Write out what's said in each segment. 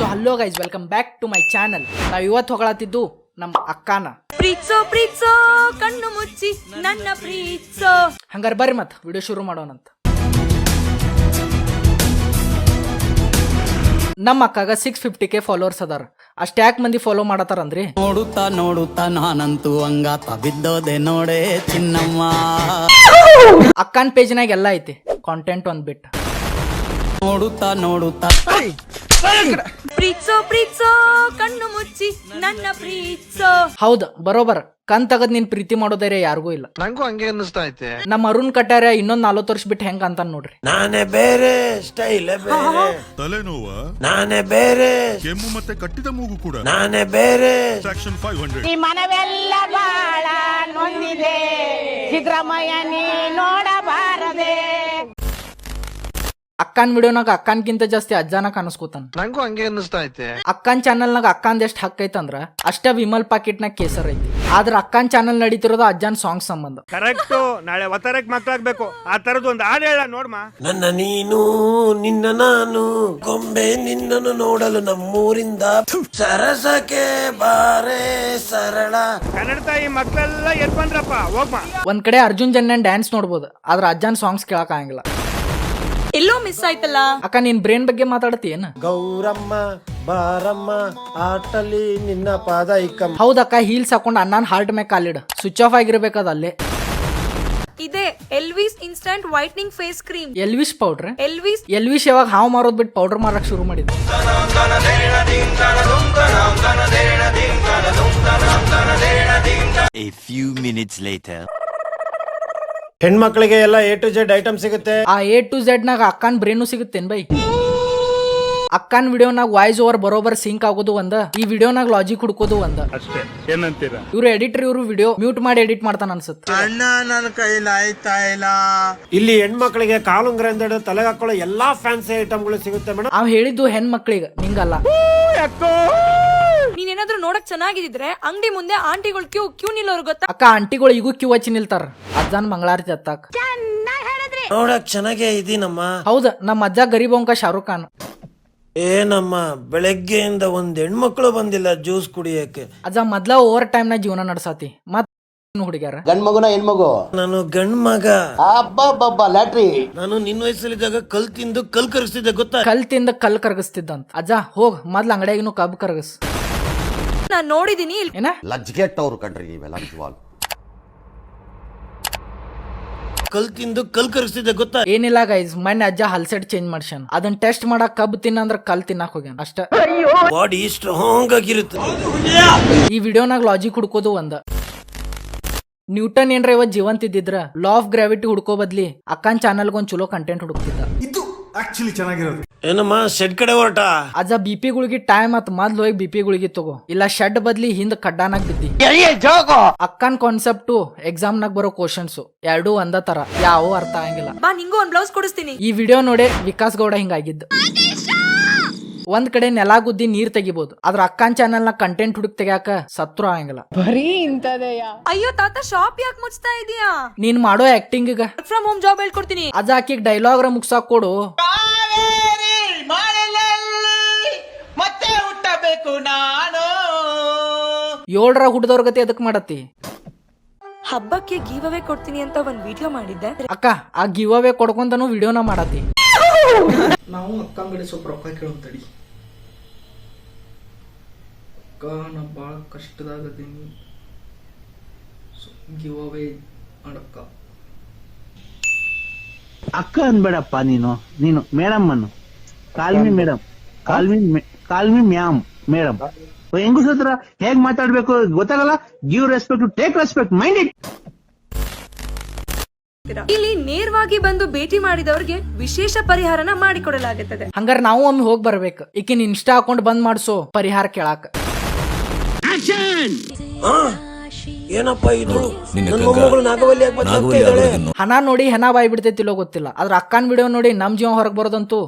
So hello guys, welcome back to my channel. ನಾವ್ ಇವತ್ತು ಹೊಗಳತ್ತಿದ್ದು ನಮ್ಮ ಅಕ್ಕಾನ. ಪ್ರೀತ್ಸೋ ಪ್ರೀತ್ಸೋ ಕಣ್ಣು ಮುಚ್ಚಿ ನನ್ನ ಪ್ರೀತ್ಸೋ. ಹಂಗಾರೆ ಬರ್ರಿ ಮತ್ ವಿಡಿಯೋ ಶುರು ಮಾಡೋಣಂತ. ನಮ್ಮ ಅಕ್ಕಾಗ 650K ಫಾಲೋವರ್ಸ್ ಅದಾರ. ಅಷ್ಟ್ಯಾಕ್ ಮಂದಿ ಫಾಲೋ ಮಾಡತಾರಂದ್ರಿ, ನೋಡುತ್ತಾ ನೋಡುತ್ತಾ ನಾನಂತೂ ಹಂಗಾತ ಬಿದ್ದೋದೆ ನೋಡೆ ಚಿನ್ನಮ್ಮ. ಅಕ್ಕನ್ ಪೇಜ್ನಾಗ ಎಲ್ಲ ಐತಿ, ಕಾಂಟೆಂಟ್ ಒಂದ್ ಬಿಟ್ಟು. ನೋಡುತ್ತಾ ನೋಡುತ್ತಾ ಪ್ರೀತ್ಸೋ ಪ್ರೀತ್ಸೋ ಕಣ್ಣು ಮುಚ್ಚಿ ನನ್ನ ಪ್ರೀತ್ಸೋ. ಹೌದ, ಬರೋಬರ್. ಕಣ್ ತಗದ್ ನೀನ್ ಪ್ರೀತಿ ಮಾಡೋದಾರೆ ಯಾರಿಗೂ ಇಲ್ಲ. ನಂಗೂ ಹಂಗೆ ಅನ್ನಿಸ್ತಾ ಐತೆ. ನಮ್ಮ ಅರುಣ್ ಕಟ್ಟಾರ ಇನ್ನೊಂದ್ 40 ವರ್ಷ ಬಿಟ್ಟು ಹೆಂಗ ಅಂತ ನೋಡ್ರಿ. ನಾನೇ ಬೇರೆ, ಸ್ಟೈಲ್ ಬೇರೆ, ತಲೆನೋವ ನಾನೇ ಬೇರೆ, ಕೆಮ್ಮು ಮತ್ತೆ ಕಟ್ಟಿದ ಮೂಗು ಕೂಡ ನಾನೇ ಬೇರೆ. ಸೆಕ್ಷನ್ 500. ಈ ಮನವೆಲ್ಲ ಬಾಳ ನೊಂದಿದೆ, ಸಿದ್ದರಾಮಯ್ಯ ನೀ ನೋಡಬಾರದೆ. ಅಕ್ಕನ್ ವಿಡಿಯೋನಾಗ ಅಕ್ಕನ್ಕಿಂತ ಜಾಸ್ತಿ ಅಜ್ಜಾನ ಕಾಣಿಸ್ಕೋತಾನ. ನಂಗೂ ಹಂಗೆ ಅನ್ನಿಸ್ತಾ ಐತೆ. ಅಕ್ಕನ್ ಚಾನಲ್ನಾಗ ಅಕ್ಕಂದ ಎಷ್ಟ್ ಹಕ್ಕ ಐತಂದ್ರ ಅಷ್ಟ ವಿಮಲ್ ಪಾಕೆಟ್ನಾಗ ಕೇಸರ್ ಐತಿ. ಆದ್ರ ಅಕ್ಕನ್ ಚಾನಲ್ ನಡೀತಿರೋದು ಅಜ್ಜನ್ ಸಾಂಗ್ ಸಂಬಂಧ. ಕರೆಕ್ಟ್. ನಾಳೆ ಒತ್ತರಕ್ ಮಕ್ಳಾಗ್ಬೇಕು. ಆ ತರದ್ ಒಂದ್ ಹಾಡು ಹೇಳ ನೋಡ್ಮ. ನನ್ನ ನೀನು ನಿನ್ನ ನಾನು, ಗೊಂಬೆ ನಿನ್ನನ್ನು ನೋಡಲು ನಮ್ಮೂರಿಂದ ಸರಸಕ್ಕೆ ಬಾರೆ ಸರಳ. ಕನ್ನಡ ತಾಯಿ ಮಕ್ಳೆಲ್ಲ ಎದ್ ಬಂದ್ರಪ್ಪ, ಹೋಗ್ಮ. ಒಂದ್ ಕಡೆ ಅರ್ಜುನ್ ಜನ್ಯನ್ ಡ್ಯಾನ್ಸ್ ನೋಡ್ಬೋದು, ಆದ್ರ ಅಜ್ಜನ್ ಸಾಂಗ್ಸ್ ಕೇಳಕ್ ಆಗಂಗಿಲ್ಲ. ಎಲ್ಲೋ ಮಿಸ್ ಆಯ್ತಲ್ಲ. ಅಕ್ಕ ನೀನ್ ಬ್ರೇನ್ ಬಗ್ಗೆ ಮಾತಾಡತಿ ಏನ? ಗೌರಮ್ಮ ಬಾರಮ್ಮ ಆಟಲಿ ನಿನ್ನ ಪಾದ ಇಕ್ಕಮ್ಮ. ಹೌದಕ್ಕ, ಹೀಲ್ಸ್ ಹಾಕೊಂಡ್ ಅಣ್ಣನ್ ಹಾರ್ಟ್ ಮ್ಯಾಗ ಕಾಲಿಡ. ಸ್ವಿಚ್ ಆಫ್ ಆಗಿರ್ಬೇಕದ ಅಲ್ಲೇ. ಇದೆ Elvish instant whitening face cream. Elvish powder. Elvish ಯಾವಾಗ ಹಾವು ಮಾರೋದ್ ಬಿಟ್ಟು ಪೌಡರ್ ಮಾರಕ್ ಶುರು ಮಾಡಿದ್. A few minutes later. ಹೆಣ್ಮಕ್ಳಿಗೆ ಎಲ್ಲ A to Z ಐಟಮ್ ಸಿಗುತ್ತೆ. ಆ A to Z ನಾಗ ಅಕ್ಕನ್ ಬ್ರೇನು ಸಿಗುತ್ತೇನ್ ಬೈ? ಅಕ್ಕನ್ ವಿಡಿಯೋನಾಗ ವಾಯ್ಸ್ ಓವರ್ ಬರೋಬರ್ ಸಿಂಕ್ ಆಗೋದು ಒಂದ, ಈ ವಿಡಿಯೋನಾಗ ಲಾಜಿಕ್ ಹುಡ್ಕೋದು ಒಂದ. ಅಷ್ಟೇ. ಏನಂತೀರಾ? ಇವ್ರು ಎಡಿಟರ್, ಇವ್ರು ವಿಡಿಯೋ ಮ್ಯೂಟ್ ಮಾಡಿ ಎಡಿಟ್ ಮಾಡ್ತಾನ ಅನ್ಸುತ್ತೆ. ಅಣ್ಣ ನನ್ನ ಕೈಲಿ ಆಯ್ತಾ ಇಲ್ಲ. ಇಲ್ಲಿ ಹೆಣ್ಮಕ್ಳಿಗೆ ಕಾಲುಂಗ್ರ ತಲೆಗೆ ಹಾಕೊಳ್ಳೋ ಎಲ್ಲಾ ಫ್ಯಾನ್ಸಿ ಐಟಮ್ಗಳು ಸಿಗುತ್ತೆ ಮೇಡಮ್. ಅವ್ ಹೇಳಿದ್ದು ಹೆಣ್ ಮಕ್ಳಿಗ, ನಿಂಗಲ್ಲ. ನೀನೇನಾದ್ರೂ ನೋಡಕ್ ಚೆನ್ನಾಗಿದ್ರೆ ಅಂಗಡಿ ಮುಂದೆ ಆಂಟಿಗಳು ಕ್ಯೂ ನಿಲ್ಲೋರು ಗೊತ್ತಾ? ಅಕ್ಕ ಆಂಟಿಗಳು ಈಗೂ ಕ್ಯೂ ಹಚ್ಚಿ ನಿಲ್ತಾರ ಅಜ್ಜನ್ ಮಂಗಳಾರತಿ ಹತ್ತಾಕ. ನೋಡಕ್ ಚೆನ್ನಾಗೇ ಇದೀನಮ್ಮ. ಹೌದ, ನಮ್ಮ ಅಜ್ಜ ಗರೀಬಂಕ ಶಾರುಖ್ ಖಾನ್. ಏನಮ್ಮ ಬೆಳಗ್ಗೆಯಿಂದ ಒಂದ್ ಹೆಣ್ಮಕ್ಳು ಬಂದಿಲ್ಲ ಜ್ಯೂಸ್ ಕುಡಿಯಕ್ಕೆ. ಅಜ್ಜ ಮೊದ್ಲ ಓವರ್ ಟೈಮ್ ನ ಜೀವನ ನಡ್ಸಾತಿ. ಮತ್ ಹುಡುಗ್ಯಾರ ಗಂಡ್ ಮಗುನ ಹೆಣ್ಮಗು? ನಾನು ಗಂಡ್ ಮಗ. ಅಬ್ಬಬ್ಬಬ್ಬ ಲ್ಯಾಟ್ರಿ. ನಾನು ನಿನ್ನ ವಯಸ್ಸಲ್ಲಿದ್ದಾಗ ಕಲ್ ತಿಂದು ಕಲ್ ಕರಗಿಸ್ತಿದ್ದೆ ಗೊತ್ತಾ? ಕಲ್ ತಿಂದ ಕಲ್ ಕರಗಿಸ್ತಿದ್ದಂತ. ಅಜ್ಜ ಹೋಗ್ ಮೊದ್ಲ ಅಂಗಡಿಯಾಗಿನೂ ಕಬ್ಬು ಕರಗಸ್. ನಾನ್ ನೋಡಿದೀನಿ. ಏನ ಲಜ್ಗೆಟ್ಟವ್ರು ಕಣ್ರಿ ನೀವೆಲ್ಲ ನಿಜವಾಗ್ಲು. ಕಲ್ ತಿಂದು ಕಲ್ ಕರಗಿಸ್ತಿದ್ದೆ ಗೊತ್ತಾ? ಏನಿಲ್ಲ ಗೈಸ್, ಮೊನ್ನೆ ಅಜ್ಜ ಹಲ್ಸೆಟ್ ಚೇಂಜ್ ಮಾಡ್ಸ್ಯಾನ. ಅದನ್ನ ಟೆಸ್ಟ್ ಮಾಡಕ್ ಕಬ್ಬು ತಿನ್ನಂದ್ರ ಕಲ್ ತಿನ್ನಕ್ ಹೋಗ್ಯಾನ ಅಷ್ಟ. ಬಾಡಿ ಸ್ಟ್ರಾಂಗ್ ಆಗಿರುತ್ತೆ. ಈ ವಿಡಿಯೋನಾಗ ಲಾಜಿಕ್ ಹುಡ್ಕೋದು ಒಂದ. ನ್ಯೂಟನ್ ಏನ್ರ ಇವತ್ ಜೀವಂತ ಇದ್ದಿದ್ರ ಲಾ ಆಫ್ ಗ್ರಾವಿಟಿ ಹುಡ್ಕೋ ಬದ್ಲಿ ಅಕ್ಕನ್ ಚಾನಲ್ಗೆ ಒಂದ್ ಚಲೋ ಕಂಟೆಂಟ್ ಹುಡುಕ್ತಿದ್ದ. ಏನಮ್ಮ ಶೆಡ್ ಕಡೆ ಹೊರಟ? ಅಜ್ಜ BP ಗುಳಿಗೆ ಟೈಮ್ ಆತ್, ಮೊದ್ಲು ಹೋಗಿ BP ಗುಳಿಗೆ ತಗೋ, ಇಲ್ಲ ಶೆಡ್ ಬದ್ಲಿ ಹಿಂದ್ ಕಡ್ಡಾನಾಗ್ ಬಿದ್ದಿ. ಅಕ್ಕನ್ ಕಾನ್ಸೆಪ್ಟು ಎಕ್ಸಾಮ್ ನಾಗ ಬರೋ ಕ್ವಶನ್ಸ್ ಎರಡೂ ಒಂದ ತರ, ಯಾವ ಅರ್ಥ ಆಗಂಗಿಲ್ಲ. ಬಾ ನಿಂಗೂ ಒಂದ್ ಬ್ಲೌಸ್ ಕೊಡಿಸ್ತೀನಿ. ಈ ವಿಡಿಯೋ ನೋಡಿ ವಿಕಾಸ್ ಗೌಡ ಹಿಂಗಾಗಿದ್ದು. ಒಂದ್ ಕಡೆ ನೆಲ ಗುದ್ದಿ ನೀರ್ ತೆಗಿಬಹುದು, ಆದ್ರ ಅಕ್ಕನ್ ಚಾನಲ್ ನ ಕಂಟೆಂಟ್ ಹುಡುಕ್ ತೆಗ್ಯಾಕ ಸತ್ರು ಆಗಂಗಿಲ್ಲ. ಅಯ್ಯೋ ತಾತ, ಶಾಪ್ ಯಾಕೆ ಮುಚ್ತಾ ಇದೀಯಾ? ನೀನ್ ಮಾಡೋ acting work from home job ಹೇಳ್ಕೊಡ್ತೀನಿ. ಅಜ್ಜ ಆಕಿಗ್ ಡೈಲಾಗ್ ಮುಗ್ಸಾಕ್ ಕೊಡು. ಮತ್ತೆ ಹುಟ್ಟಬೇಕು ನಾನು. 7ರ ಹುಡ್ದವ್ರ ಗತಿ ಎದಕ್ ಮಾಡತ್ತಿ? ಹಬ್ಬಕ್ಕೆ ಗಿವ್ ಅವೇ ಕೊಡ್ತೀನಿ ಅಂತ ಒಂದ್ ವಿಡಿಯೋ ಮಾಡಿದ್ದೆ. ಅಕ್ಕ ಆ ಗಿವ್ ಅವೇ ಕೊಡ್ಕೊಂತನು ವಿಡಿಯೋನ ಮಾಡತ್ತಿ. ನಾವು ಅಕ್ಕ ಮೇಲೆ ಸ್ವಲ್ಪ ರೊಕ್ಕ ಕೇಳೋತಡಿ. ಅಕ್ಕ ನಾ ಬಾಳ ಕಷ್ಟದಾಗದೀನಿ, ಗಿವ್ ಅವೇ ಮಾಡಕ್ಕ. ಅಕ್ಕ ಅನ್ಬೇಡಪ್ಪ, ನೀನು ಮೇಡಮ್ ಅನ್ನು. Call me madam, call me ma'am madam. ಹೆಂಗಸ ಹತ್ರ ಹೇಗ್ ಮಾತಾಡ್ಬೇಕು ಗೊತ್ತಾಗಲ್ಲ. Give respect, take respect, mind it. ಇಲ್ಲಿ ನೇರವಾಗಿ ಬಂದು ಭೇಟಿ ಮಾಡಿದವರಿಗೆ ವಿಶೇಷ ಪರಿಹಾರನ ಮಾಡಿಕೊಡಲಾಗುತ್ತದೆ. ಹಂಗಾರ ನಾವು ಒಮ್ಮೆ ಹೋಗಿ ಬರ್ಬೇಕು. ಈಕಿನ ಇನ್ಸ್ಟಾ ಅಕೌಂಟ್ ಬಂದ್ ಮಾಡ್ಸೋ ಪರಿಹಾರ ಕೇಳಾಕ. ಏನಪ್ಪ ಇದು? ನನ್ನ ಮೊಮ್ಮಗಳು ನಾಗವಲ್ಲಿ ಹಣ ನೋಡಿ ಹೆಣ ಬಾಯ್ ಬಿಡ್ತೈತಿಲ್ಲೋ ಗೊತ್ತಿಲ್ಲ, ಆದ್ರ ಅಕ್ಕನ್ ವಿಡಿಯೋ ನೋಡಿ ನಮ್ ಜೀವ ಹೊರಗ್ ಬರೋದಂತೂ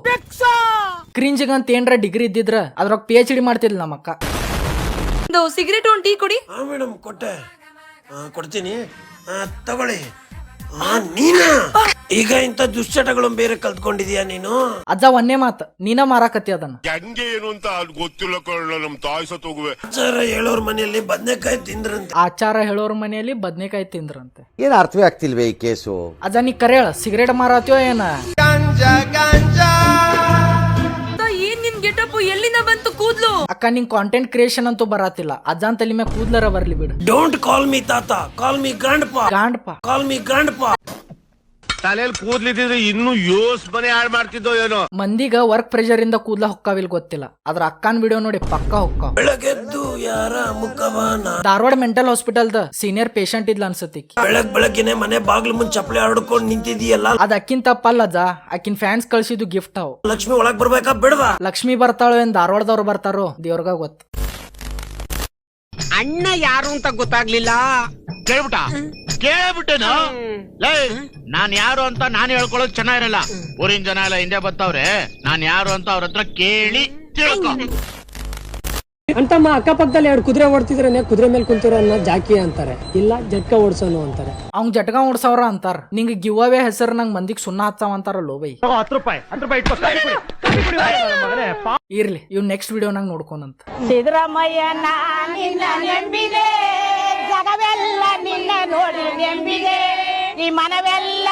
ಕ್ರಿಂಜ್ಗಂತ ಏನ್ರ ಡಿಗ್ರಿ ಇದ್ದಿದ್ರ ಅದ್ರಾಗ PhD ಮಾಡ್ತಿದ್ಲ ನಮ್ಮ ಅಕ್ಕ. ಸಿಗರೇಟ್ ಒಂದ್ ಟೀ ಕೊಡಿ. ಮೇಡಮ್ ಕೊಟ್ಟೆ, ಕೊಡ್ತೀನಿ ತಗೊಳ್ಳಿ. ನೀನ ಈಗ ಇಂತ ದುಶ್ಚಟಗಳು ಬೇರೆ ಕಲ್ತ್ಕೊಂಡಿದೀಯ ನೀನು. ಅಜ್ಜ ಒಂದೇ ಮಾತು, ನೀನ ಮಾರಾಕತ್ತಿ ಅದನ್ನ. ಹೆಂಗೆ ಏನು ಅಂತ ಗೊತ್ತಿಲ್ಲ ಕಳ್ಳ ನಮ್ ತಾಯಿ ಸತ್ತೋಗುವೆ. ಸರ್ ಹೇಳೋರ್ ಮನೆಯಲ್ಲಿ ಬದನೆಕಾಯಿ ತಿಂದ್ರಂತೆ. ಆಚಾರ ಹೇಳೋರ್ ಮನೆಯಲ್ಲಿ ಬದ್ನೇಕಾಯಿ ತಿಂದ್ರಂತೆ. ಏನ್ ಅರ್ಥವೇ ಆಗ್ತಿಲ್ವೇ ಈ ಕೇಸು? ಅಜ್ಜ ನೀ ಕರೆ ಹೇಳ, ಸಿಗರೇಟ್ ಮಾರಾತ್ಯೋ ಏನ? ಏನ್ ನಿನ್ ಗೆಟಪ್ ಎಲ್ಲಿಂದ ಬಂತು ಕೂದ್ಲು? ಅಕ್ಕ ನಿಂಗ್ ಕಾಂಟೆಂಟ್ ಕ್ರಿಯೇಷನ್ ಅಂತೂ ಬರಾತಿಲ್ಲ. ಅಜ್ಜನ್ ತಲೆ ಮ್ಯಾಗ ಕೂದ್ಲರ ಬರ್ಲಿ ಬಿಡು. ಡೋಂಟ್ ಕಾಲ್ ಮಿ ತಾತ, ಕಾಲ್ ಮಿ ಗ್ರಾಂಡ್ಪಾ. ಗಾಂಡ್ಪ ಕಾಲ್ ಮಿ ಗ್ರಾಂಡ್ಪಾ. ತಲೆಯಲ್ಲಿ ಕೂದ್ಲಿದ್ರೆ ಇನ್ನು ಯೋಸ್ ಮನೆ ಹಾಳು ಮಾಡ್ತಿದ್ದೋ ಏನೋ. ಮಂದಿಗ ವರ್ಕ್ ಪ್ರೆಷರ್ ಇಂದ ಕೂದ್ಲ ಹೊಕ್ಕಾವಿಲ್ ಗೊತ್ತಿಲ್ಲ, ಅದ್ರ ಅಕ್ಕನ್ ವಿಡಿಯೋ ನೋಡಿ ಪಕ್ಕ ಹೊಕ್ಕಾವ್. ಬೆಳಗೆದ್ದು ಯಾರ ಮುಖವಾನ. ಧಾರವಾಡ ಮೆಂಟಲ್ ಹಾಸ್ಪಿಟಲ್ದ ಸೀನಿಯರ್ ಪೇಷಂಟ್ ಇದ್ಲ ಅನ್ಸತಿ. ಬೆಳಗ್ಗೆನೆ ಮನೆ ಬಾಗ್ಲು ಮುಂದ್ ಚಪ್ಪಲಿ ಆಡ್ಕೊಂಡ್ ನಿಂತಿದೀಯಲ್ಲ. ಅದ್ ಅಕ್ಕಿನ್ ತಪ್ಪಲ್ಲ ಅಜ್ಜ, ಅಕ್ಕಿನ್ ಫ್ಯಾನ್ಸ್ ಕಳ್ಸಿದ್ದು ಗಿಫ್ಟ್ ಅವ್. ಲಕ್ಷ್ಮಿ ಒಳಗ್ ಬರ್ಬೇಕಾ ಬಿಡವಾ? ಲಕ್ಷ್ಮಿ ಬರ್ತಾಳೋ ಏನ್ ಧಾರವಾಡದವ್ರು ಬರ್ತಾರೋ ದೇವ್ರಗ ಗೊತ್ತ. ಅಣ್ಣ ಯಾರು ಅಂತ ಗೊತ್ತಾಗ್ಲಿಲ್ಲ. ಕೇಳ್ಬಿಟ್ಟೇನು? ನಾನ್ ಯಾರು ಅಂತ ನಾನು ಹೇಳ್ಕೊಳ್ಳೋದು ಚೆನ್ನಾಗಿರಲ್ಲ. ಊರಿನ ಜನ ಎಲ್ಲ ಹಿಂದೆ ಬರ್ತಾವ್ರೆ, ನಾನ್ ಯಾರು ಅಂತ ಅವ್ರ ಹತ್ರ ಕೇಳಿ ತಿಳ್ಕೊ. ಅಂತಮ್ಮ ಅಕ್ಕಪಕ್ಕದಲ್ಲಿ 2 ಕುದುರೆ ಓಡ್ತಿದ್ರೆ ಕುದುರೆ ಮೇಲೆ ಕುಂತಿರೋ ಜಾಕಿ ಅಂತಾರೆ, ಇಲ್ಲ ಜಟ್ಕ ಓಡ್ಸೋನು ಅಂತಾರೆ. ಅವ್ನ್ ಜಟ್ಗ ಓಡ್ಸವ್ರ ಅಂತಾರ. ನಿಂಗ್ ಗಿವ್ ಅವೇ ಹೆಸರು ನಂಗ್ ಮಂದಿಗ್ ಸುಣ್ಣ ಹಚ್ಚಾವ ಅಂತಾರಲ್ಲೋ ಬೈ. 10 ರೂಪಾಯಿ ಇರ್ಲಿ, ಇವ್ ನೆಕ್ಸ್ಟ್ ವಿಡಿಯೋ ನಂಗ್ ನೋಡ್ಕೊಂಡಂತ. ಸಿದ್ದರಾಮಯ್ಯನ ನಿನ್ನ ನೆಂಬಿದೆ, ಜಗವೆಲ್ಲ ನಿನ್ನ ನೋಡಿ ನೆಂಬಿದೆ, ಈ ಮನವೆಲ್ಲ